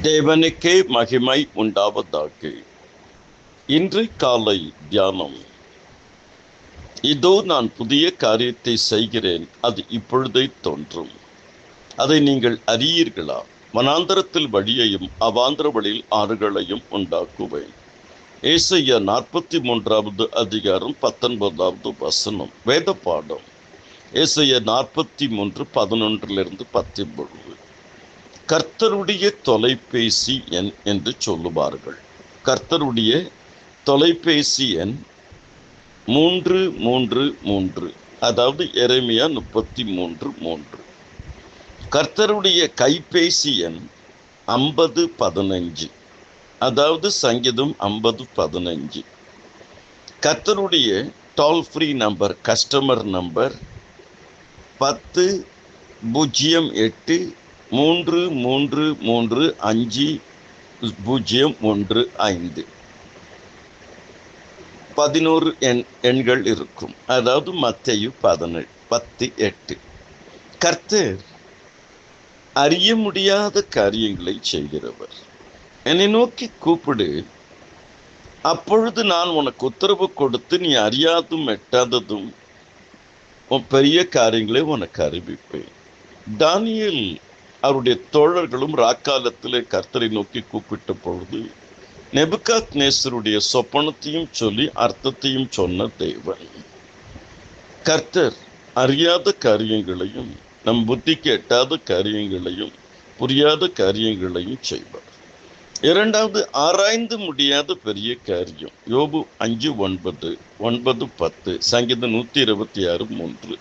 தேவனுக்கே மகிமை உண்டாவதாக. இன்று காலை தியானம். இதோ நான் புதிய காரியத்தை செய்கிறேன், அது இப்பொழுதே தோன்றும், அதை நீங்கள் அறியீர்களா? வனாந்தரத்தில் வழியையும் அவாந்தர வழியில் ஆறுகளையும் உண்டாக்குவேன். ஏசாயா 43வது அதிகாரம் 19வது வசனம். வேத பாடம் ஏசாயா 43, 11 19. கர்த்தருடைய தொலைபேசி எண் என்று சொல்லுவார்கள். கர்த்தருடைய தொலைபேசி எண் 333, அதாவது எரேமியா 33:3. கர்த்தருடைய கைபேசி எண் 5015, அதாவது சங்கீதம் 50:15. கர்த்தருடைய toll free number, customer number 10-333-5015. 11 எண்கள் இருக்கும், அதாவது மத்தேயு 17:10-8. கர்த்தர் அறிய முடியாத காரியங்களை செய்கிறவர். என்னை நோக்கி கூப்பிடு, அப்பொழுது நான் உனக்கு உத்தரவு கொடுத்து நீ அறியாதும் எட்டாததும் பெரிய காரியங்களை உனக்கு அறிவிப்பேன். தானியேல் அவருடைய தோழர்களும் ராக்காலத்திலே கர்த்தரை நோக்கி கூப்பிட்ட பொழுது நேபுகாத்நேசருடைய சொப்பனத்தையும் சொல்லி அர்த்தத்தையும் சொன்ன தேவன். கர்த்தர் அறியாத காரியங்களையும் நம் புத்திக்கு எட்டாத காரியங்களையும் புரியாத காரியங்களையும் செய்வார். இரண்டாவது, ஆராய்ந்து முடியாத பெரிய காரியம். யோபு 5:9, 9:10, சங்கீதம் 126:3.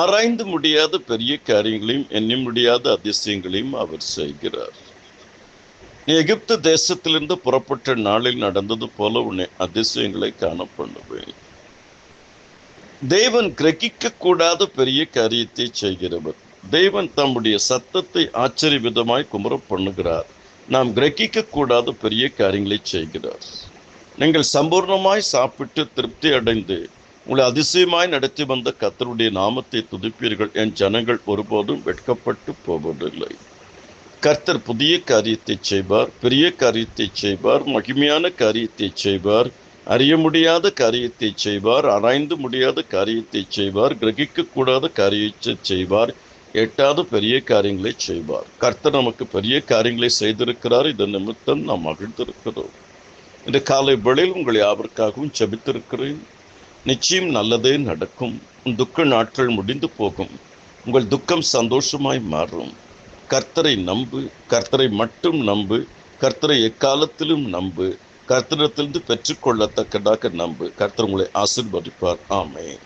ஆராய்ந்து முடியாத பெரிய காரியங்களையும் எண்ணி முடியாத அதிசயங்களையும் அவர் செய்கிறார். நீ எகிப்து தேசத்திலிருந்து புறப்பட்ட நாளில் நடந்தது போல உன்னை அதிசயங்களை காணப்படுவேன். தேவன் கிரகிக்க கூடாத பெரிய காரியத்தை செய்கிறவர். தேவன் தம்முடைய சத்தத்தை ஆச்சரிய விதமாய் குமர பண்ணுகிறார். நாம் கிரகிக்க கூடாத பெரிய காரியங்களை செய்கிறார். நீங்கள் சம்பூர்ணமாய் சாப்பிட்டு திருப்தி அடைந்து உங்களை அதிசயமாய் நடத்தி வந்த கர்த்தருடைய நாமத்தை துதிப்பீர்கள். என் ஜனங்கள் ஒருபோதும் வெட்கப்பட்டு போவதில்லை. கர்த்தர் புதிய காரியத்தை செய்வார், பெரிய காரியத்தை செய்வார், மகிமையான காரியத்தை செய்வார், அறிய முடியாத காரியத்தை செய்வார், ஆராய்ந்து முடியாத காரியத்தை செய்வார், கிரகிக்க கூடாத காரியத்தை செய்வார், எட்டாவது பெரிய காரியங்களை செய்வார். கர்த்தர் நமக்கு பெரிய காரியங்களை செய்திருக்கிறார். இதன் நிமித்தம் நாம் மகிழ்ந்திருக்கிறோம். இந்த காலை வேளையில் உங்களை யாவருக்காகவும் ஜெபித்திருக்கிறேன். நிச்சயம் நல்லதே நடக்கும். துக்க நாட்கள் முடிந்து போகும். உங்கள் துக்கம் சந்தோஷமாய் மாறும். கர்த்தரை நம்பு, கர்த்தரை மட்டும் நம்பு, கர்த்தரை எக்காலத்திலும் நம்பு, கர்த்தரிடத்திலிருந்து பெற்றுக்கொள்ளத்தக்கதாக நம்பு. கர்த்தர் உங்களை ஆசீர்வதிப்பார். ஆமென்.